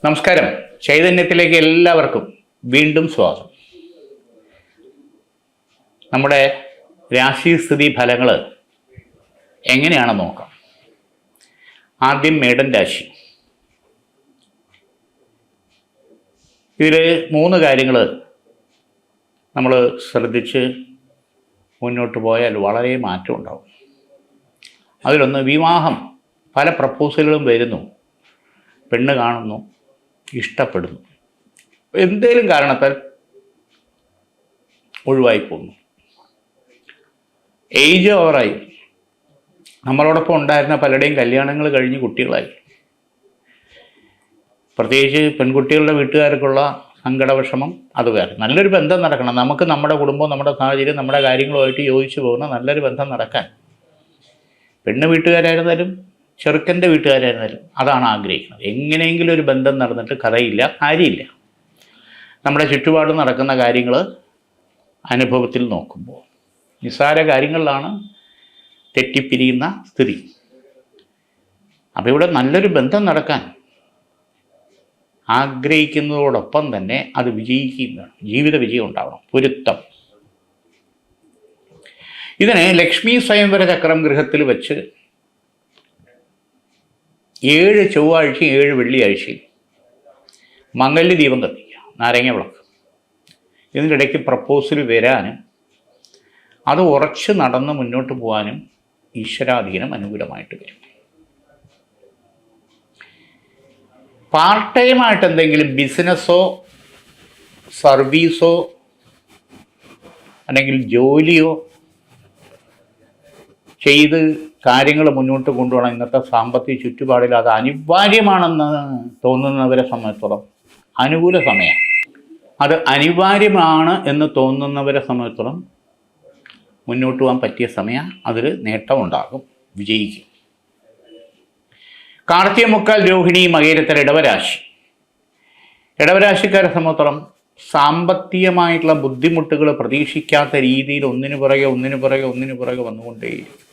നമസ്കാരം. ചൈതന്യത്തിലേക്ക് എല്ലാവർക്കും വീണ്ടും സ്വാഗതം. നമ്മുടെ രാശിസ്ഥിതി ഫലങ്ങൾ എങ്ങനെയാണെന്ന് നോക്കാം. ആദ്യം മേടൻ രാശി. ഇതിൽ 3 കാര്യങ്ങൾ നമ്മൾ ശ്രദ്ധിച്ച് മുന്നോട്ട് പോയാൽ വളരെ മാറ്റം ഉണ്ടാവും. അതിലൊന്ന് വിവാഹം. പല പ്രപ്പോസലുകളും വരുന്നു, പെണ്ണ് കാണുന്നു, ഇഷ്ടപ്പെടുന്നു, എന്തേലും കാരണത്താൽ ഒഴിവായി പോകുന്നു. ഏജ് ഓവറായി. നമ്മളോടൊപ്പം ഉണ്ടായിരുന്ന പലരുടെയും കല്യാണങ്ങൾ കഴിഞ്ഞ് കുട്ടികളായി. പ്രത്യേകിച്ച് പെൺകുട്ടികളുടെ വീട്ടുകാർക്കുള്ള സങ്കടവിഷമം അത് വേറെ. നല്ലൊരു ബന്ധം നടക്കണം. നമുക്ക് നമ്മുടെ കുടുംബം, നമ്മുടെ സാഹചര്യം, നമ്മുടെ കാര്യങ്ങളുമായിട്ട് യോജിച്ചു പോകുന്ന നല്ലൊരു ബന്ധം നടക്കാൻ പെണ്ണ് വീട്ടുകാരായിരുന്നാലും ചെറുക്കൻ്റെ വീട്ടുകാരായിരുന്നാലും അതാണ് ആഗ്രഹിക്കുന്നത്. എങ്ങനെയെങ്കിലും ഒരു ബന്ധം നടന്നിട്ട് കഥയില്ല, കാര്യമില്ല. നമ്മുടെ ചുറ്റുപാട് നടക്കുന്ന കാര്യങ്ങൾ അനുഭവത്തിൽ നോക്കുമ്പോൾ നിസ്സാര കാര്യങ്ങളിലാണ് തെറ്റിപ്പിരിയുന്ന സ്ഥിതി. അപ്പോൾ ഇവിടെ നല്ലൊരു ബന്ധം നടക്കാൻ ആഗ്രഹിക്കുന്നതോടൊപ്പം തന്നെ അത് വിജയിക്കുകയാണ്. ജീവിത വിജയം ഉണ്ടാവണം, പൊരുത്തം. ഇതിന് ലക്ഷ്മി സ്വയംവര ചക്രം ഗൃഹത്തിൽ വെച്ച് 7 ചൊവ്വാഴ്ചയും 7 വെള്ളിയാഴ്ചയും മംഗല്യ ദീപം കത്തിക്കുക, നാരങ്ങ വിളക്ക്. ഇതിൻ്റെ ഇടയ്ക്ക് പ്രപ്പോസൽ വരാനും അത് ഉറച്ച് നടന്ന് മുന്നോട്ട് പോകാനും ഈശ്വരാധീനം അനുകൂലമായിട്ട് വരും. പാർട്ട് ടൈമായിട്ട് എന്തെങ്കിലും ബിസിനസ്സോ സർവീസോ അല്ലെങ്കിൽ ജോലിയോ ചെയ്ത് കാര്യങ്ങൾ മുന്നോട്ട് കൊണ്ടുപോകണം. ഇന്നത്തെ സാമ്പത്തിക ചുറ്റുപാടിൽ അത് അനിവാര്യമാണെന്ന് തോന്നുന്നവരെ സംബന്ധിച്ചിടത്തോളം അനുകൂല സമയമാണ്. അത് അനിവാര്യമാണ് എന്ന് തോന്നുന്നവരെ സംബന്ധിച്ചിടത്തോളം മുന്നോട്ട് പോകാൻ പറ്റിയ സമയം. അതിൽ നേട്ടമുണ്ടാകും, വിജയിക്കും. കാർത്തിക മുക്കാൽ രോഹിണി മകയിരത്തര ഇടവരാശി. ഇടവരാശിക്കാരെ സംബന്ധിച്ചിടത്തോളം സാമ്പത്തികമായിട്ടുള്ള ബുദ്ധിമുട്ടുകൾ പ്രതീക്ഷിക്കാത്ത രീതിയിൽ ഒന്നിനു പുറകെ വന്നുകൊണ്ടേയിരിക്കും.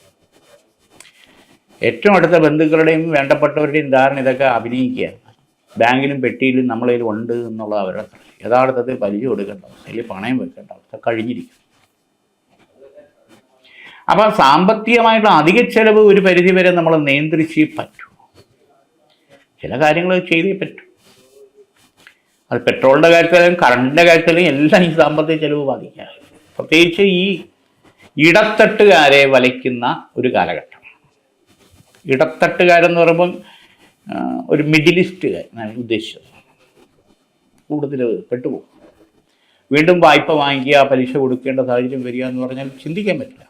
ഏറ്റവും അടുത്ത ബന്ധുക്കളുടെയും വേണ്ടപ്പെട്ടവരുടെയും ധാരണ ഇതൊക്കെ അഭിനയിക്കുകയാണ്. ബാങ്കിലും പെട്ടിയിലും നമ്മളതിൽ ഉണ്ട് എന്നുള്ള അവരുടെ യഥാർത്ഥത്തിൽ പലിശ കൊടുക്കേണ്ട അവസ്ഥ, അല്ലെങ്കിൽ പണയം വെക്കേണ്ട അവസ്ഥ കഴിഞ്ഞിരിക്കും. അപ്പം സാമ്പത്തികമായിട്ടുള്ള അധിക ചെലവ് ഒരു പരിധിവരെ നമ്മൾ നിയന്ത്രിച്ചേ പറ്റൂ. ചില കാര്യങ്ങൾ ചെയ്തേ പറ്റൂ. അത് പെട്രോളിൻ്റെ കാര്യത്തിലും കറണ്ടിൻ്റെ കാര്യത്തിലും എല്ലാം ഈ സാമ്പത്തിക ചെലവ് ബാധിക്കുക. പ്രത്യേകിച്ച് ഈ ഇടത്തട്ടുകാരെ വലയ്ക്കുന്ന ഒരു കാലഘട്ടം. ഇടത്തട്ടുകാരെന്ന് പറയുമ്പം ഒരു മിഡിലിസ്റ്റുകാരനാണ് ഉദ്ദേശിച്ചത്. കൂടുതൽ പെട്ടുപോകും. വീണ്ടും വായ്പ വാങ്ങിക്കുക, പലിശ കൊടുക്കേണ്ട സാഹചര്യം വരിക എന്ന് പറഞ്ഞാൽ ചിന്തിക്കാൻ പറ്റില്ല.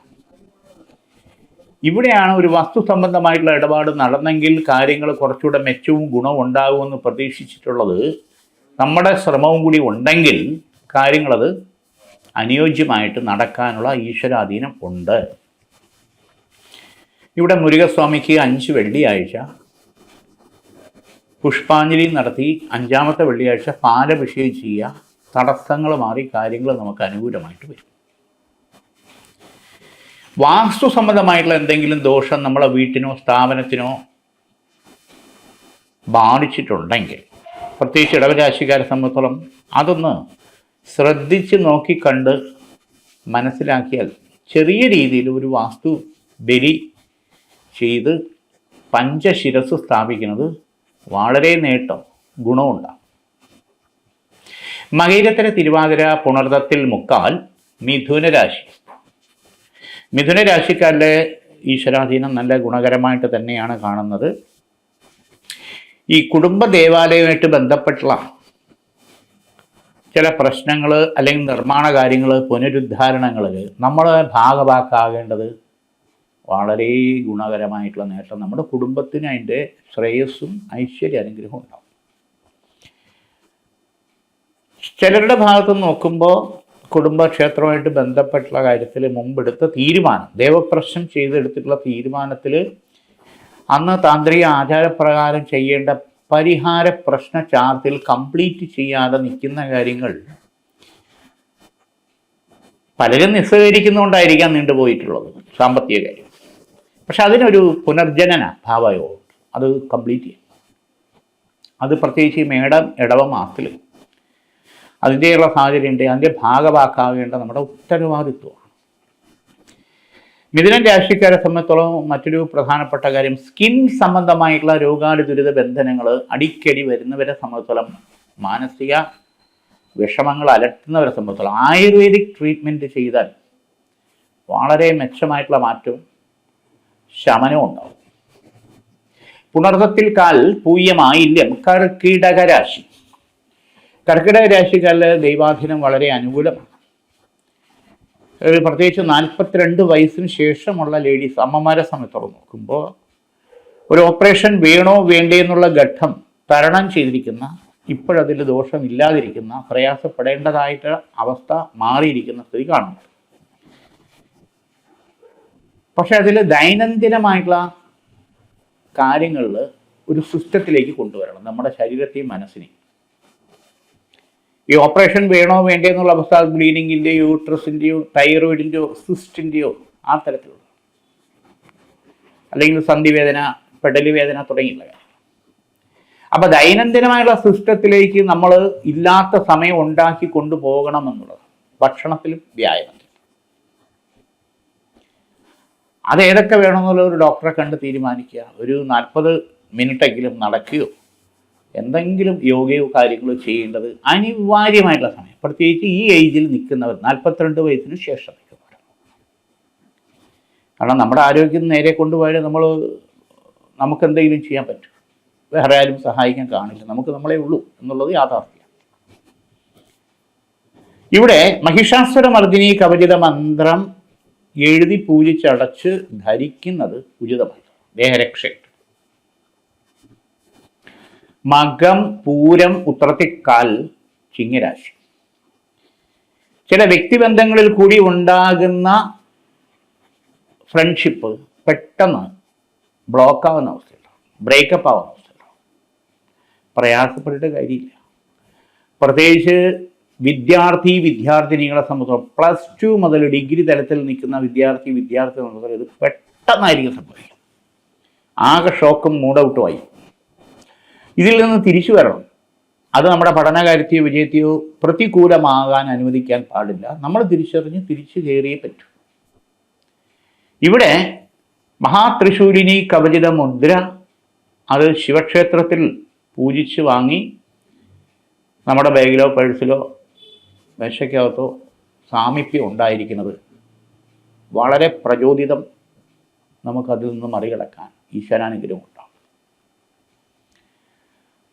ഇവിടെയാണ് ഒരു വസ്തു സംബന്ധമായിട്ടുള്ള ഇടപാട് നടന്നെങ്കിൽ കാര്യങ്ങൾ കുറച്ചുകൂടെ മെച്ചവും ഗുണവും ഉണ്ടാകുമെന്ന് പ്രതീക്ഷിച്ചിട്ടുള്ളത്. നമ്മുടെ ശ്രമവും കൂടി ഉണ്ടെങ്കിൽ കാര്യങ്ങളത് അനുയോജ്യമായിട്ട് നടക്കാനുള്ള ഈശ്വരാധീനം ഉണ്ട്. ഇവിടെ മുരുകസ്വാമിക്ക് 5 വെള്ളിയാഴ്ച പുഷ്പാഞ്ജലി നടത്തി 5ാമത്തെ വെള്ളിയാഴ്ച പാലഭിഷേകം ചെയ്യുക. തടസ്സങ്ങൾ മാറി കാര്യങ്ങൾ നമുക്ക് അനുകൂലമായിട്ട് വരും. വാസ്തു സംബന്ധമായിട്ടുള്ള എന്തെങ്കിലും ദോഷം നമ്മളെ വീട്ടിനോ സ്ഥാപനത്തിനോ ബാധിച്ചിട്ടുണ്ടെങ്കിൽ, പ്രത്യേകിച്ച് ഇടവരാശിക്കാരെ സംബന്ധിച്ചോളം അതൊന്ന് ശ്രദ്ധിച്ച് നോക്കിക്കണ്ട് മനസ്സിലാക്കിയാൽ ചെറിയ രീതിയിൽ ഒരു വാസ്തു ബലി ചെയ്ത് പഞ്ചശിരസ് സ്ഥാപിക്കുന്നത് വളരെ നേട്ടം ഗുണമുണ്ടാകും. മകയിരത്തര തിരുവാതിര പുണർദത്തിൽ മുക്കാൽ മിഥുനരാശി. മിഥുനരാശിക്കാരിലെ ഈശ്വരാധീനം നല്ല ഗുണകരമായിട്ട് തന്നെയാണ് കാണുന്നത്. ഈ കുടുംബ ദേവാലയവുമായിട്ട് ബന്ധപ്പെട്ടുള്ള ചില പ്രശ്നങ്ങൾ അല്ലെങ്കിൽ നിർമ്മാണ കാര്യങ്ങൾ, പുനരുദ്ധാരണങ്ങൾ നമ്മൾ ഭാഗവാക്കാകേണ്ടത് വളരെ ഗുണകരമായിട്ടുള്ള നേട്ടം നമ്മുടെ കുടുംബത്തിന് അതിൻ്റെ ശ്രേയസ്സും ഐശ്വര്യ അനുഗ്രഹവും ഉണ്ടാവും. ചിലരുടെ ഭാഗത്ത് നോക്കുമ്പോൾ കുടുംബക്ഷേത്രവുമായിട്ട് ബന്ധപ്പെട്ടുള്ള കാര്യത്തിൽ മുമ്പെടുത്ത തീരുമാനം, ദേവപ്രശ്നം ചെയ്തെടുത്തിട്ടുള്ള തീരുമാനത്തിൽ അന്ന് താന്ത്രിക ആചാരപ്രകാരം ചെയ്യേണ്ട പരിഹാര പ്രശ്ന ചാർട്ടിൽ കംപ്ലീറ്റ് ചെയ്യാതെ നിൽക്കുന്ന കാര്യങ്ങൾ പലരും നിസ്സഹകരിക്കുന്നതുകൊണ്ടായിരിക്കാം നീണ്ടുപോയിട്ടുള്ളത് സാമ്പത്തിക കാര്യം. പക്ഷെ അതിനൊരു പുനർജനന ഭാവയോഗം അത് കംപ്ലീറ്റ് ചെയ്യും. അത് പ്രത്യേകിച്ച് ഈ മേടം ഇടവ മാസത്തിൽ അതിൻ്റെയുള്ള സാഹചര്യമുണ്ട്. അതിൻ്റെ ഭാഗവാക്കാവേണ്ട നമ്മുടെ ഉത്തരവാദിത്വമാണ്. മിഥുനം രാശിക്കാരെ സംബന്ധിച്ചോളം മറ്റൊരു പ്രധാനപ്പെട്ട കാര്യം, സ്കിൻ സംബന്ധമായിട്ടുള്ള രോഗാതുരിത ബന്ധനങ്ങൾ അടിക്കടി വരുന്നവരെ സംബന്ധിച്ചോളം, മാനസിക വിഷമങ്ങൾ അലട്ടുന്നവരെ സംബന്ധിച്ചോളം ആയുർവേദിക് ട്രീറ്റ്മെൻറ്റ് ചെയ്താൽ വളരെ മെച്ചമായിട്ടുള്ള മാറ്റവും ശമനവും ഉണ്ടാവും. പുണർത്തത്തിൽ കാൽ പൂയമായില്യം കർക്കിടക രാശി. കർക്കിടക രാശിക്കാരിൽ ദൈവാധീനം വളരെ അനുകൂലമാണ്. പ്രത്യേകിച്ച് 42 വയസ്സിന് ശേഷമുള്ള ലേഡീസ് അമ്മമാരെ സംബന്ധിച്ചോളം നോക്കുമ്പോൾ ഒരു ഓപ്പറേഷൻ വേണോ വേണ്ടേ എന്നുള്ള ഘട്ടം തരണം ചെയ്തിരിക്കുന്ന, ഇപ്പോഴതിൽ ദോഷമില്ലാതിരിക്കുന്ന, പ്രയാസപ്പെടേണ്ടതായിട്ട് അവസ്ഥ മാറിയിരിക്കുന്ന സ്ഥിതി കാണുന്നു. പക്ഷെ അതിൽ ദൈനംദിനമായിട്ടുള്ള കാര്യങ്ങളിൽ ഒരു സിസ്റ്റത്തിലേക്ക് കൊണ്ടുവരണം നമ്മുടെ ശരീരത്തെയും മനസ്സിനെയും. ഈ ഓപ്പറേഷൻ വേണോ വേണ്ടേ എന്നുള്ള അവസ്ഥ ബ്ലീഡിങ്ങിൻ്റെയോ യൂട്രസിൻ്റെയോ തൈറോയിഡിൻ്റെയോ സിസ്റ്റിൻ്റെയോ ആ തരത്തിലുള്ള, അല്ലെങ്കിൽ സന്ധിവേദന, പെടലി വേദന തുടങ്ങിയുള്ള കാര്യം. അപ്പം ദൈനംദിനമായുള്ള സിസ്റ്റത്തിലേക്ക് നമ്മൾ ഇല്ലാത്ത സമയം ഉണ്ടാക്കി കൊണ്ടുപോകണമെന്നുള്ളത് ഭക്ഷണത്തിലും വ്യായാമത്തിലും. അതേതൊക്കെ വേണമെന്നുള്ള ഒരു ഡോക്ടറെ കണ്ട് തീരുമാനിക്കുക. ഒരു 40 മിനിറ്റെങ്കിലും നടക്കുകയോ എന്തെങ്കിലും യോഗയോ കാര്യങ്ങളോ ചെയ്യേണ്ടത് അനിവാര്യമായിട്ടുള്ള സമയം. പ്രത്യേകിച്ച് ഈ ഏജിൽ നിൽക്കുന്നവർ, 42 വയസ്സിന് ശേഷം നിൽക്കുന്നവർ. കാരണം നമ്മുടെ ആരോഗ്യം നേരെ കൊണ്ടുപോയാൽ നമുക്ക് എന്തെങ്കിലും ചെയ്യാൻ പറ്റും. വേറെ ആരും സഹായിക്കാൻ കാണില്ല, നമുക്ക് നമ്മളെ ഉള്ളൂ എന്നുള്ളത് യാഥാർത്ഥ്യം. ഇവിടെ മഹിഷാസുരമർദിനി കവചിത മന്ത്രം എഴുതി പൂജിച്ചടച്ച് ധരിക്കുന്നത് ഉചിതമായി. ദേഹരക്ഷയുണ്ട്. മകം പൂരം ഉത്രത്തിക്കാൽ ചിങ്ങരാശി. ചില വ്യക്തിബന്ധങ്ങളിൽ കൂടി ഉണ്ടാകുന്ന ഫ്രണ്ട്ഷിപ്പ് പെട്ടെന്ന് ബ്ലോക്കാവുന്ന അവസ്ഥയിലാണ്, ബ്രേക്കപ്പ് ആവുന്ന അവസ്ഥയിലാണ്. പ്രയാസപ്പെട്ടിട്ട് കാര്യമില്ല. പ്രത്യേകിച്ച് വിദ്യാർത്ഥിനികളെ സംബന്ധിച്ചിടത്തോളം +2 മുതൽ ഡിഗ്രി തലത്തിൽ നിൽക്കുന്ന വിദ്യാർത്ഥികളെ സംബന്ധിച്ചിടത്തോളം ഇത് പെട്ടെന്നായിരിക്കും സംഭവിക്കുക. ആകെ ഷോക്കും മൂഡൗട്ടുമായി. ഇതിൽ നിന്ന് തിരിച്ചു വരണം. അത് നമ്മുടെ പഠനകാര്യത്തെയോ വിജയത്തെയോ പ്രതികൂലമാകാൻ അനുവദിക്കാൻ പാടില്ല. നമ്മൾ തിരിച്ചറിഞ്ഞ് തിരിച്ചു കയറിയേ പറ്റൂ. ഇവിടെ മഹാത്രിശൂലിനി കവചിത മുദ്ര അത് ശിവക്ഷേത്രത്തിൽ പൂജിച്ച് വാങ്ങി നമ്മുടെ ബാഗിലോ പേഴ്സിലോ മേശയ്ക്കകത്തോ സാമീപ്യം ഉണ്ടായിരിക്കുന്നത് വളരെ പ്രചോദിതം നമുക്കതിൽ നിന്ന് മറികടക്കാൻ ഈശ്വരാനുഗ്രഹം ഉണ്ടാകും.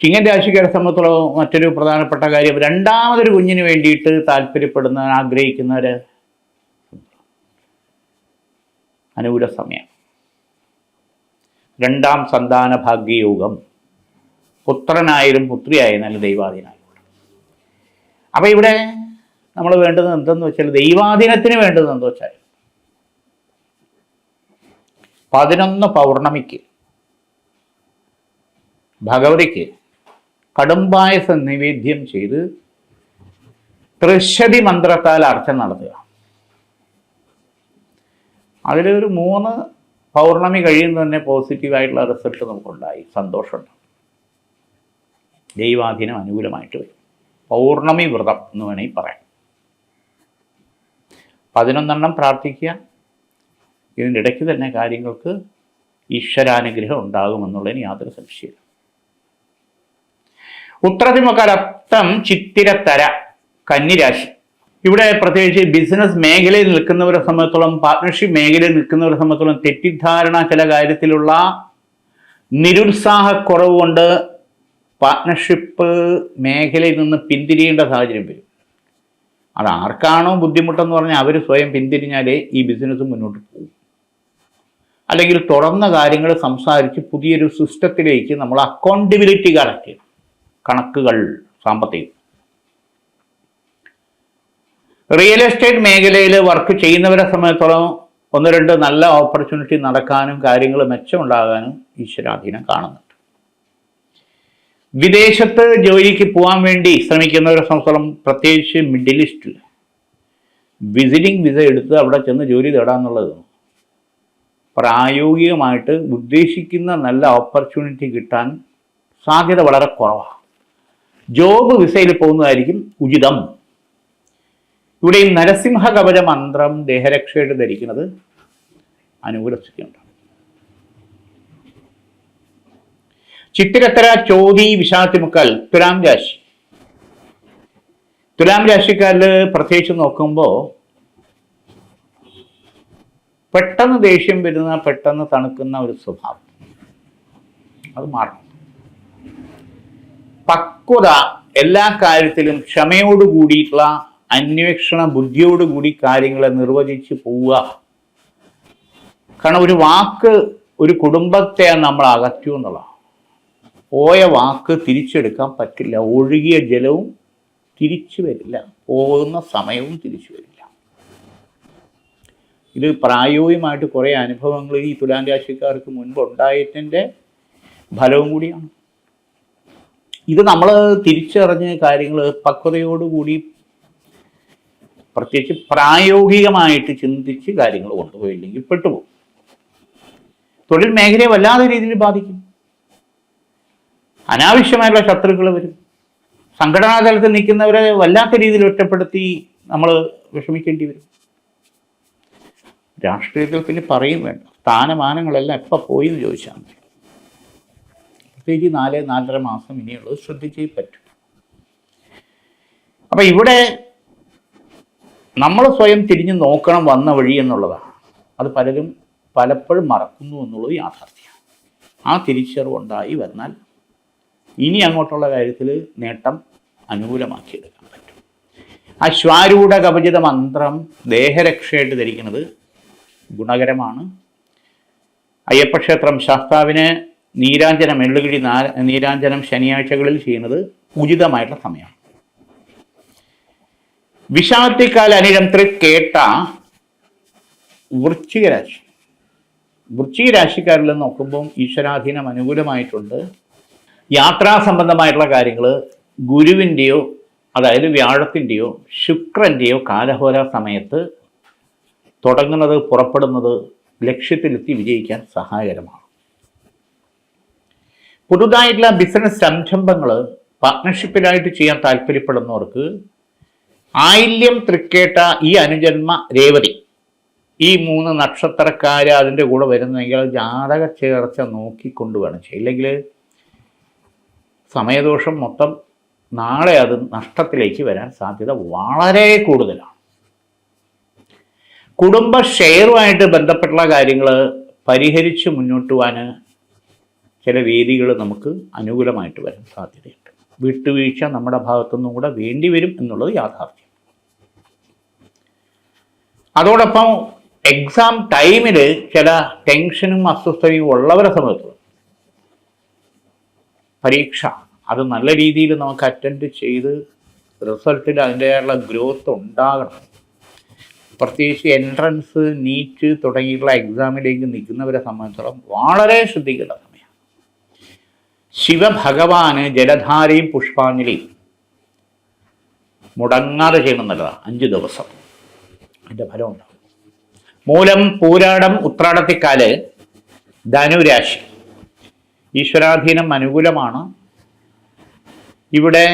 ചിങ്ങൻ രാശിക്കാരെ സംബന്ധിച്ചോളം മറ്റൊരു പ്രധാനപ്പെട്ട കാര്യം, രണ്ടാമതൊരു കുഞ്ഞിന് വേണ്ടിയിട്ട് താല്പര്യപ്പെടുന്ന ആഗ്രഹിക്കുന്നവർ അനുകൂല സമയം. 2ാം സന്താന ഭാഗ്യയോഗം. പുത്രനായാലും പുത്രിയായിരുന്നാലും ദൈവാധീനമായിരുന്നു. അപ്പം ഇവിടെ നമ്മൾ വേണ്ടത് എന്തെന്ന് വെച്ചാൽ, ദൈവാധീനത്തിന് വേണ്ടത് എന്താ വെച്ചാൽ 11 പൗർണമിക്ക് ഭഗവതിക്ക് കടുംപായസം നിവേദ്യം ചെയ്ത് ത്രിശതി മന്ത്രത്താൽ അർച്ചന നടത്തുക. അതിലൊരു 3 പൗർണമി കഴിയുന്ന തന്നെ പോസിറ്റീവായിട്ടുള്ള റിസൾട്ട് നമുക്കുണ്ടായി, സന്തോഷമുണ്ട്. ദൈവാധീനം അനുകൂലമായിട്ട് വരും. പൗർണമി വ്രതം എന്ന് വേണമെങ്കിൽ പറയാം. 11 പ്രാർത്ഥിക്കുക. ഇതിൻ്റെ ഇടയ്ക്ക് തന്നെ കാര്യങ്ങൾക്ക് ഈശ്വരാനുഗ്രഹം ഉണ്ടാകുമെന്നുള്ളതിന് യാതൊരു സംശയമില്ല. ഉത്രതിമകരത്തം ചിത്തിരത്തര കന്നിരാശി. ഇവിടെ പ്രത്യേകിച്ച് ബിസിനസ് മേഖലയിൽ നിൽക്കുന്നവരെ സംബന്ധിച്ചോളം, പാർട്ട്ണർഷിപ്പ് മേഖലയിൽ നിൽക്കുന്നവരെ സംബന്ധിച്ചോളം തെറ്റിദ്ധാരണ, ചില കാര്യത്തിലുള്ള നിരുത്സാഹക്കുറവ് കൊണ്ട് പാർട്ട്ണർഷിപ്പ് മേഖലയിൽ നിന്ന് പിന്തിരിയേണ്ട സാഹചര്യം വരും. അത് ആർക്കാണോ ബുദ്ധിമുട്ടെന്ന് പറഞ്ഞാൽ അവർ സ്വയം പിന്തിരിഞ്ഞാലേ ഈ ബിസിനസ് മുന്നോട്ട് പോകും. അല്ലെങ്കിൽ തുറന്ന കാര്യങ്ങൾ സംസാരിച്ച് പുതിയൊരു സിസ്റ്റത്തിലേക്ക് നമ്മൾ അക്കൗണ്ടബിലിറ്റി കറക്റ്റ് ചെയ്യണം. കണക്കുകൾ, സാമ്പത്തികം. റിയൽ എസ്റ്റേറ്റ് മേഖലയിൽ വർക്ക് ചെയ്യുന്നവരെ സംബന്ധിച്ചിടത്തോളം 1-2 നല്ല ഓപ്പർച്യൂണിറ്റി നടക്കാനും കാര്യങ്ങൾ മെച്ചമുണ്ടാകാനും ഈശ്വരാധീനം കാണുന്നുണ്ട്. വിദേശത്ത് ജോലിക്ക് പോകാൻ വേണ്ടി ശ്രമിക്കുന്നവരെ സംബന്ധിച്ചിടത്തോളം, പ്രത്യേകിച്ച് മിഡിൽ ഈസ്റ്റിൽ വിസിറ്റിംഗ് വിസ എടുത്ത് അവിടെ ചെന്ന് ജോലി തേടാന്നുള്ളത് പ്രായോഗികമായിട്ട് ഉദ്ദേശിക്കുന്ന നല്ല ഓപ്പർച്യൂണിറ്റി കിട്ടാൻ സാധ്യത വളരെ കുറവാണ്. ജോബ് വിസയിൽ പോകുന്നതായിരിക്കും ഉചിതം. ഇവിടെ ഈ നരസിംഹ കവച മന്ത്രം ദേഹരക്ഷയായിട്ട് ധരിക്കുന്നത് അനുകൂല സ്ഥിതിയുണ്ട്. ചിത്തിരത്തര ചോതി വിശാഖത്തിമുക്കാൽ തുലാം രാശി. തുലാം രാശിക്കാരിൽ പ്രത്യേകിച്ച് നോക്കുമ്പോൾ പെട്ടെന്ന് ദേഷ്യം വരുന്ന, പെട്ടെന്ന് തണുക്കുന്ന ഒരു സ്വഭാവം, അത് മാറണം. പക്വത, എല്ലാ കാര്യത്തിലും ക്ഷമയോട് കൂടിയിട്ടുള്ള അന്വേഷണ ബുദ്ധിയോടുകൂടി കാര്യങ്ങളെ നിർവചിച്ച് പോവുക. കാരണം ഒരു വാക്ക് ഒരു കുടുംബത്തെ നമ്മൾ അകറ്റൂ എന്നുള്ളതാണ്. പോയ വാക്ക് തിരിച്ചെടുക്കാൻ പറ്റില്ല. ഒഴുകിയ ജലവും തിരിച്ചു വരില്ല, പോകുന്ന സമയവും തിരിച്ചു വരില്ല. ഇത് പ്രായോഗികമായിട്ട് കുറേ അനുഭവങ്ങൾ ഈ തുലാം രാശിക്കാർക്ക് മുൻപ് ഉണ്ടായതിൻ്റെ ഫലവും കൂടിയാണ്. ഇത് നമ്മൾ തിരിച്ചറിഞ്ഞ് കാര്യങ്ങൾ പക്വതയോടുകൂടി പ്രത്യേകിച്ച് പ്രായോഗികമായിട്ട് ചിന്തിച്ച് കാര്യങ്ങൾ കൊണ്ടുപോയില്ലെങ്കിൽ പെട്ടുപോകും. തൊഴിൽ മേഖലയെ വല്ലാതെ രീതിയിൽ ബാധിക്കും. അനാവശ്യമായുള്ള ശത്രുക്കൾ വരും. സംഘടനാ തലത്തിൽ നിൽക്കുന്നവരെ വല്ലാത്ത രീതിയിൽ ഒറ്റപ്പെടുത്തി നമ്മൾ വിഷമിക്കേണ്ടി വരും. രാഷ്ട്രീയത്തിൽ പിന്നെ പറയും വേണ്ട. സ്ഥാനമാനങ്ങളെല്ലാം എപ്പോൾ പോയി എന്ന് ചോദിച്ചാൽ മതി. പ്രത്യേകിച്ച് 4-4.5 മാസം ഇനിയുള്ളത് ശ്രദ്ധിച്ചേ പറ്റും. അപ്പം ഇവിടെ നമ്മൾ സ്വയം തിരിഞ്ഞു നോക്കണം വന്ന വഴി എന്നുള്ളതാണ്. അത് പലപ്പോഴും മറക്കുന്നു എന്നുള്ളത് യാഥാർത്ഥ്യമാണ്. ആ തിരിച്ചറിവുണ്ടായി വന്നാൽ ഇനി അങ്ങോട്ടുള്ള കാര്യത്തിൽ നേട്ടം അനുകൂലമാക്കിയെടുക്കാൻ പറ്റും. ആ ശ്വാരൂഢ കവചിത മന്ത്രം ദേഹരക്ഷയായിട്ട് ധരിക്കുന്നത് ഗുണകരമാണ്. അയ്യപ്പക്ഷേത്രം ശാസ്താവിന് നീരാഞ്ജനം, എള്ളുകിഴി നീരാഞ്ജനം ശനിയാഴ്ചകളിൽ ചെയ്യുന്നത് ഉചിതമായിട്ടുള്ള സമയമാണ്. വിഷാദത്തിക്കാൽ അനിഴം തൃക്കേട്ട വൃശ്ചിക രാശി. വൃശ്ചിക രാശിക്കാരിൽ നോക്കുമ്പം ഈശ്വരാധീനം അനുകൂലമായിട്ടുണ്ട്. യാത്രാ സംബന്ധമായിട്ടുള്ള കാര്യങ്ങൾ ഗുരുവിൻ്റെയോ അതായത് വ്യാഴത്തിൻ്റെയോ ശുക്രൻ്റെയോ കാലഹോര സമയത്ത് തുടങ്ങുന്നത്, പുറപ്പെടുന്നത് ലക്ഷ്യത്തിലെത്തി വിജയിക്കാൻ സഹായകരമാണ്. പുതുതായിട്ടുള്ള ബിസിനസ് സംരംഭങ്ങൾ പാർട്ട്ണർഷിപ്പിലായിട്ട് ചെയ്യാൻ താല്പര്യപ്പെടുന്നവർക്ക് ആയില്യം, തൃക്കേട്ട, ഈ അനുജന്മ, രേവതി, ഈ 3 നക്ഷത്രക്കാർ അതിൻ്റെ കൂടെ വരുന്നെങ്കിൽ ജാതക ചേർച്ച നോക്കിക്കൊണ്ട് വേണം ചെയ്യും. ഇല്ലെങ്കിൽ സമയദോഷം മൊത്തം നാളെ അത് നഷ്ടത്തിലേക്ക് വരാൻ സാധ്യത വളരെ കൂടുതലാണ്. കുടുംബ ഷെയറുമായിട്ട് ബന്ധപ്പെട്ടുള്ള കാര്യങ്ങൾ പരിഹരിച്ച് മുന്നോട്ട് പോകാൻ ചില വേദികൾ നമുക്ക് അനുകൂലമായിട്ട് വരാൻ സാധ്യതയുണ്ട്. വിട്ടുവീഴ്ച നമ്മുടെ ഭാഗത്തുനിന്നും കൂടെ വേണ്ടി വരും എന്നുള്ളത് യാഥാർത്ഥ്യം. അതോടൊപ്പം എക്സാം ടൈമിൽ ചില ടെൻഷനും അസ്വസ്ഥതയും ഉള്ളവരെ സംബന്ധിച്ച് പരീക്ഷ അത് നല്ല രീതിയിൽ നമുക്ക് അറ്റൻഡ് ചെയ്ത് റിസൾട്ടിൽ അതിൻ്റെതായുള്ള ഗ്രോത്ത് ഉണ്ടാകണം. പ്രത്യേകിച്ച് എൻട്രൻസ്, നീറ്റ് തുടങ്ങിയിട്ടുള്ള എക്സാമിലേക്ക് നിൽക്കുന്നവരെ സംബന്ധിച്ചിടത്തോളം വളരെ ശ്രദ്ധിക്കേണ്ട സമയമാണ്. ശിവഭഗവാന് ജലധാരയും പുഷ്പാഞ്ജലിയും മുടങ്ങാതെ ചെയ്യണം നല്ലതാണ്. 5 ദിവസം അതിൻ്റെ ഫലം ഉണ്ടാവും. മൂലം, പൂരാടം, ഉത്രാടത്തിക്കാല് ധനുരാശി. ഈശ്വരാധീനം അനുകൂലമാണ്. ഇവിടെ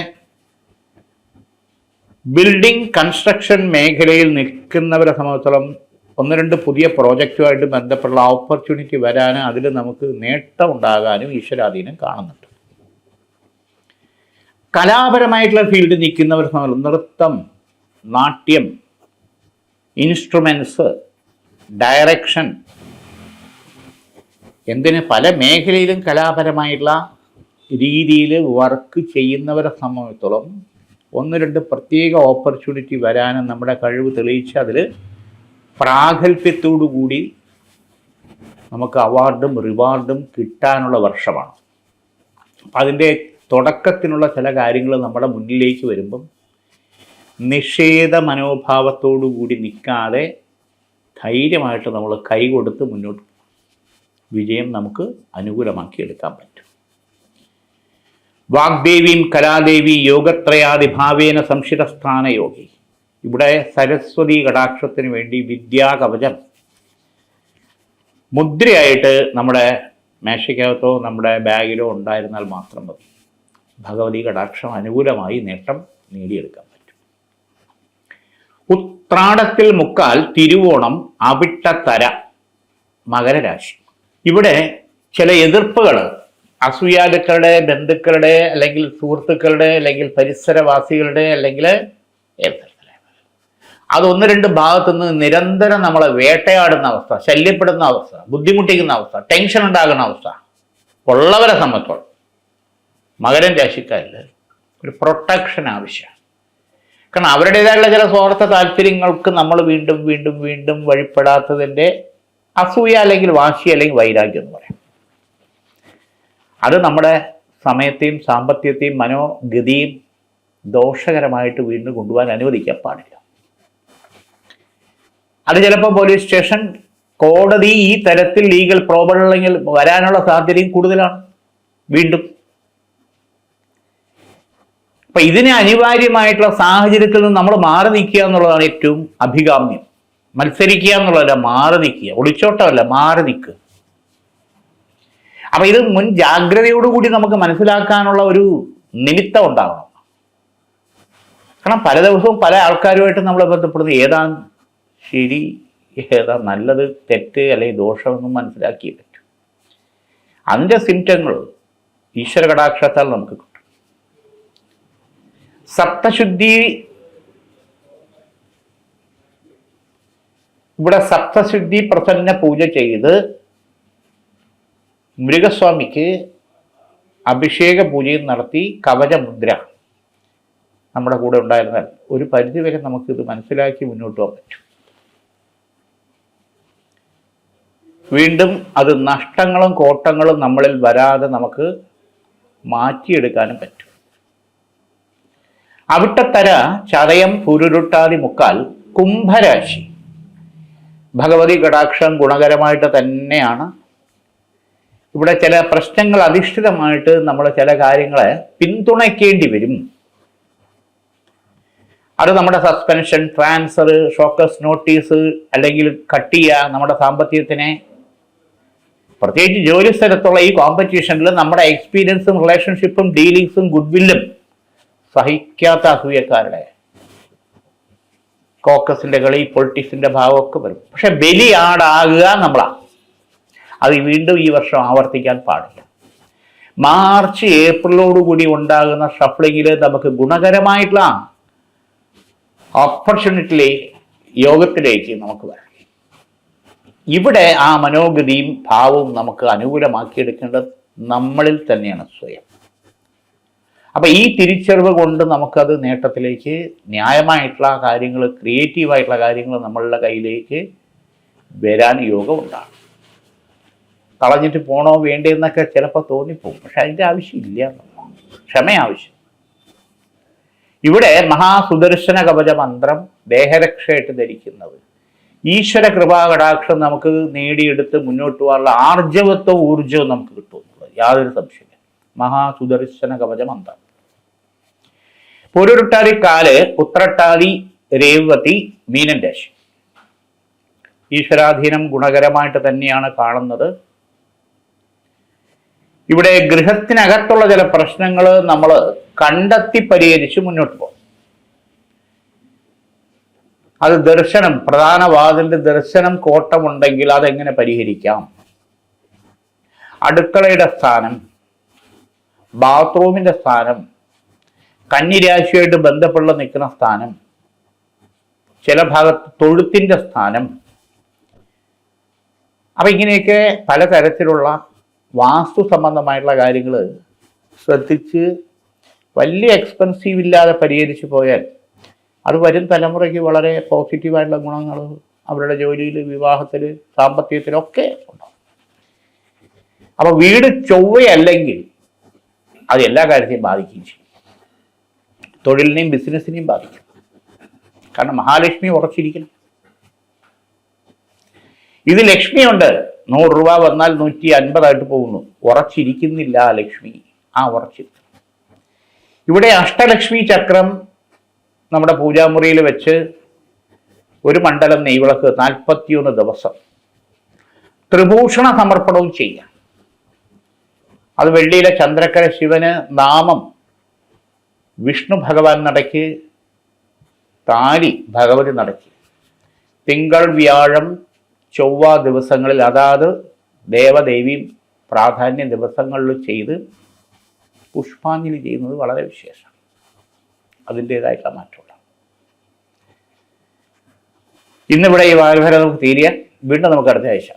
ബിൽഡിംഗ് കൺസ്ട്രക്ഷൻ മേഖലയിൽ നിൽക്കുന്നവരെ സംബന്ധിച്ചിടത്തോളം 1-2 പുതിയ പ്രോജക്റ്റുമായിട്ട് ബന്ധപ്പെട്ടുള്ള ഓപ്പർച്യൂണിറ്റി വരാനും അതിൽ നമുക്ക് നേട്ടം ഉണ്ടാകാനും ഈശ്വരാധീനം കാണുന്നുണ്ട്. കലാപരമായിട്ടുള്ള ഫീൽഡിൽ നിൽക്കുന്നവരെ സംബന്ധിച്ച് നൃത്തം, നാട്യം, ഇൻസ്ട്രുമെൻസ്, ഡയറക്ഷൻ, എന്തിന് പല മേഖലയിലും കലാപരമായിട്ടുള്ള രീതിയിൽ വർക്ക് ചെയ്യുന്നവരെ സംബന്ധിച്ചിടത്തോളം 1-2 പ്രത്യേക ഓപ്പർച്യൂണിറ്റി വരാനും നമ്മുടെ കഴിവ് തെളിയിച്ച് അതിൽ പ്രാഗൽഭ്യത്തോടു കൂടി നമുക്ക് അവാർഡും റിവാർഡും കിട്ടാനുള്ള വർഷമാണ്. അപ്പം അതിൻ്റെ തുടക്കത്തിനുള്ള ചില കാര്യങ്ങൾ നമ്മുടെ മുന്നിലേക്ക് വരുമ്പം നിഷേധ മനോഭാവത്തോടു കൂടി നിൽക്കാതെ ധൈര്യമായിട്ട് നമ്മൾ കൈ കൊടുത്ത് മുന്നോട്ട് വിജയം നമുക്ക് അനുകൂലമാക്കി എടുക്കാൻ പറ്റും. വാഗ്ദേവിയും കലാദേവി യോഗത്രയാദിഭാവേന സംശിതസ്ഥാന യോഗി. ഇവിടെ സരസ്വതി കടാക്ഷത്തിന് വേണ്ടി വിദ്യാകവചം മുദ്രയായിട്ട് നമ്മുടെ മേശയ്ക്കകത്തോ നമ്മുടെ ബാഗിലോ ഉണ്ടായിരുന്നാൽ മാത്രം മതി. ഭഗവതി കടാക്ഷം അനുകൂലമായി നേട്ടം നേടിയെടുക്കാൻ പറ്റും. ഉത്രാടത്തിൽ മുക്കാൽ തിരുവോണം അവിട്ടത്തര മകരരാശി. ഇവിടെ ചില എതിർപ്പുകൾ അസൂയാലുക്കളുടെ, ബന്ധുക്കളുടെ, അല്ലെങ്കിൽ സുഹൃത്തുക്കളുടെ, അല്ലെങ്കിൽ പരിസരവാസികളുടെ, അല്ലെങ്കിൽ അതൊന്ന് രണ്ട് ഭാഗത്തുനിന്ന് നിരന്തരം നമ്മളെ വേട്ടയാടുന്ന അവസ്ഥ, ശല്യപ്പെടുന്ന അവസ്ഥ, ബുദ്ധിമുട്ടിക്കുന്ന അവസ്ഥ, ടെൻഷൻ ഉണ്ടാകുന്ന അവസ്ഥ ഉള്ളവരെ സംബന്ധിച്ചോളം മകരം രാശിക്കാരിൽ ഒരു പ്രൊട്ടക്ഷൻ ആവശ്യമാണ്. കാരണം അവരുടേതായുള്ള ചില സ്വാർത്ഥ താല്പര്യങ്ങൾക്ക് നമ്മൾ വീണ്ടും വീണ്ടും വീണ്ടും വഴിപ്പെടാത്തതിൻ്റെ അസൂയ അല്ലെങ്കിൽ വാശി അല്ലെങ്കിൽ വൈരാഗ്യം എന്ന് പറയാം. അത് നമ്മുടെ സമയത്തെയും സാമ്പത്തികത്തെയും മനോഗതിയും ദോഷകരമായിട്ട് വീണ്ടും കൊണ്ടുപോകാൻ അനുവദിക്കാൻ പാടില്ല. അത് ചിലപ്പോൾ പോലീസ് സ്റ്റേഷൻ, കോടതി ഈ തരത്തിൽ ലീഗൽ പ്രോബ്ലങ്ങൾ വരാനുള്ള സാധ്യതയും കൂടുതലാണ് വീണ്ടും. അപ്പൊ ഇതിന് അനിവാര്യമായിട്ടുള്ള സാഹചര്യത്തിൽ നിന്ന് നമ്മൾ മാറി നിൽക്കുക എന്നുള്ളതാണ് ഏറ്റവും അഭികാമ്യം. മത്സരിക്കുക എന്നുള്ളതല്ല, മാറി നിൽക്കുക. ഒളിച്ചോട്ടമല്ല, മാറി നിൽക്കുക. അപ്പൊ ഇത് മുൻ ജാഗ്രതയോടുകൂടി നമുക്ക് മനസ്സിലാക്കാനുള്ള ഒരു നിമിത്തം ഉണ്ടാകണം. കാരണം പല ദിവസവും പല ആൾക്കാരുമായിട്ട് നമ്മൾ ബന്ധപ്പെടുന്നത് ഏതാണ് ശരി, ഏതാ നല്ലത്, തെറ്റ് അല്ലെങ്കിൽ ദോഷമെന്നും മനസ്സിലാക്കിയേ പറ്റും. അതിൻ്റെ സിംറ്റങ്ങൾ ഈശ്വര കടാക്ഷത്താൽ നമുക്ക് കിട്ടും. സപ്തശുദ്ധി, ഇവിടെ സപ്തശുദ്ധി പ്രസന്ന പൂജ ചെയ്ത് മൃഗസ്വാമിക്ക് അഭിഷേക പൂജയും നടത്തി കവചമുദ്ര നമ്മുടെ കൂടെ ഉണ്ടായിരുന്നാൽ ഒരു പരിധിവരെ നമുക്കിത് മനസ്സിലാക്കി മുന്നോട്ട് പോകാൻ പറ്റും. വീണ്ടും അത് നഷ്ടങ്ങളും കോട്ടങ്ങളും നമ്മളിൽ വരാതെ നമുക്ക് മാറ്റിയെടുക്കാനും പറ്റും. അവിട്ടത്തര, ചതയം, പുരുരുട്ടാതി, മുക്കാൽ കുംഭരാശി. ഭഗവതി കടാക്ഷം ഗുണകരമായിട്ട് തന്നെയാണ്. ഇവിടെ ചില പ്രശ്നങ്ങൾ അധിഷ്ഠിതമായിട്ട് നമ്മൾ ചില കാര്യങ്ങളെ പിന്തുണയ്ക്കേണ്ടി വരും. അത് നമ്മുടെ സസ്പെൻഷൻ, ട്രാൻസ്ഫർ, ഷോക്കസ് നോട്ടീസ് അല്ലെങ്കിൽ കട്ട് ചെയ്യുക, നമ്മുടെ സാമ്പത്തികത്തിനെ, പ്രത്യേകിച്ച് ജോലി സ്ഥലത്തുള്ള ഈ കോമ്പറ്റീഷനിൽ നമ്മുടെ എക്സ്പീരിയൻസും റിലേഷൻഷിപ്പും ഡീലിങ്സും ഗുഡ്വില്ലും സഹിക്കാത്ത അസൂയക്കാരുടെ കോക്കസിന്റെ കളി, പൊളിറ്റിക്സിന്റെ ഭാവമൊക്കെ വരും. പക്ഷെ ബലിയാടാകുക നമ്മളാണ്. അത് വീണ്ടും ഈ വർഷം ആവർത്തിക്കാൻ പാടില്ല. മാർച്ച് ഏപ്രിലോടുകൂടി ഉണ്ടാകുന്ന ഷഫ്ലിങ്ങിൽ നമുക്ക് ഗുണകരമായിട്ടുള്ള ഓപ്പർച്യൂണിറ്റി യോഗത്തിലേക്ക് നമുക്ക് വരാം. ഇവിടെ ആ മനോഗതിയും ഭാവവും നമുക്ക് അനുകൂലമാക്കിയെടുക്കേണ്ടത് നമ്മളിൽ തന്നെയാണ് സ്വയം. അപ്പൊ ഈ തിരിച്ചറിവ് കൊണ്ട് നമുക്കത് നേട്ടത്തിലേക്ക്, ന്യായമായിട്ടുള്ള കാര്യങ്ങൾ, ക്രിയേറ്റീവായിട്ടുള്ള കാര്യങ്ങൾ നമ്മളുടെ കയ്യിലേക്ക് വരാൻ യോഗം ഉണ്ടാകും. കളഞ്ഞിട്ട് പോണോ വേണ്ടതെന്നൊക്കെ ചിലപ്പോൾ തോന്നിപ്പോകും. പക്ഷെ അതിൻ്റെ ആവശ്യമില്ല, ക്ഷമ ആവശ്യം. ഇവിടെ മഹാസുദർശന കവച മന്ത്രം ദേഹരക്ഷയായിട്ട് ധരിക്കുന്നത് ഈശ്വര കൃപാകടാക്ഷം നമുക്ക് നേടിയെടുത്ത് മുന്നോട്ട് പോകാനുള്ള ആർജവത്വവും ഊർജവും നമുക്ക് കിട്ടുമെന്നുള്ളത് യാതൊരു സംശയമില്ല. മഹാസുദർശന കവച മന്ത്രം. പൊരുരുട്ടാതി കാല്, ഉത്രട്ടാതി, രേവതി, മീനൻ രാശി. ഈശ്വരാധീനം ഗുണകരമായിട്ട് തന്നെയാണ് കാണുന്നത്. ഇവിടെ ഗൃഹത്തിനകത്തുള്ള ചില പ്രശ്നങ്ങൾ നമ്മൾ കണ്ടെത്തി പരിഹരിച്ച് മുന്നോട്ട് പോകും. അത് ദർശനം, പ്രധാന വാതിലിന്റെ ദർശനം കോട്ടമുണ്ടെങ്കിൽ അതെങ്ങനെ പരിഹരിക്കാം. അടുക്കളയുടെ സ്ഥാനം, ബാത്റൂമിന്റെ സ്ഥാനം, കന്നിരാശിയായിട്ട് ബന്ധപ്പെട്ട് നിൽക്കുന്ന സ്ഥാനം, ചില ഭാഗത്ത് തൊഴുത്തിന്റെ സ്ഥാനം. അപ്പൊ ഇങ്ങനെയൊക്കെ പലതരത്തിലുള്ള വാസ്തു സംബന്ധമായിട്ടുള്ള കാര്യങ്ങൾ ശ്രദ്ധിച്ച് വലിയ എക്സ്പെൻസീവ് ഇല്ലാതെ പരിഹരിച്ചു പോയാൽ അത് വരും തലമുറയ്ക്ക് വളരെ പോസിറ്റീവായിട്ടുള്ള ഗുണങ്ങൾ അവരുടെ ജോലിയിൽ, വിവാഹത്തിൽ, സാമ്പത്തികത്തിലൊക്കെ ഉണ്ടാവും. അപ്പൊ വീട് ചൊവ്വയല്ലെങ്കിൽ അത് എല്ലാ കാര്യത്തെയും ബാധിക്കുകയും ചെയ്യും. തൊഴിലിനെയും ബിസിനസ്സിനെയും ബാധിക്കും. കാരണം മഹാലക്ഷ്മി ഉറച്ചിരിക്കണം. ഇത് ലക്ഷ്മിയുണ്ട്, 100 രൂപ വന്നാൽ 150 പോകുന്നു. ഉറച്ചിരിക്കുന്നില്ല ലക്ഷ്മി. ആ ഉറച്ചിരിക്കും. ഇവിടെ അഷ്ടലക്ഷ്മി ചക്രം നമ്മുടെ പൂജാമുറിയിൽ വെച്ച് ഒരു മണ്ഡലം നെയ്വിളക്ക് 41 ദിവസം ത്രിഭൂഷണ സമർപ്പണവും ചെയ്യാം. അത് വെള്ളിയിലെ ചന്ദ്രക്കര ശിവന് നാമം വിഷ്ണു ഭഗവാൻ നടക്ക്, താലി ഭഗവതി നടക്ക്. തിങ്കൾ, വ്യാഴം, ചൊവ്വ ദിവസങ്ങളിൽ അതാത് ദേവദേവി പ്രാധാന്യ ദിവസങ്ങളിൽ ചെയ്ത് പുഷ്പാഞ്ജലി ചെയ്യുന്നത് വളരെ വിശേഷം. അതിൻ്റേതായിട്ടുള്ള മാറ്റമുണ്ട്. ഇന്നിവിടെ ഈ വാഗ്ഭരം നമുക്ക് തീരുക. വീണ്ടും നമുക്ക് അടുത്ത ആഴ്ച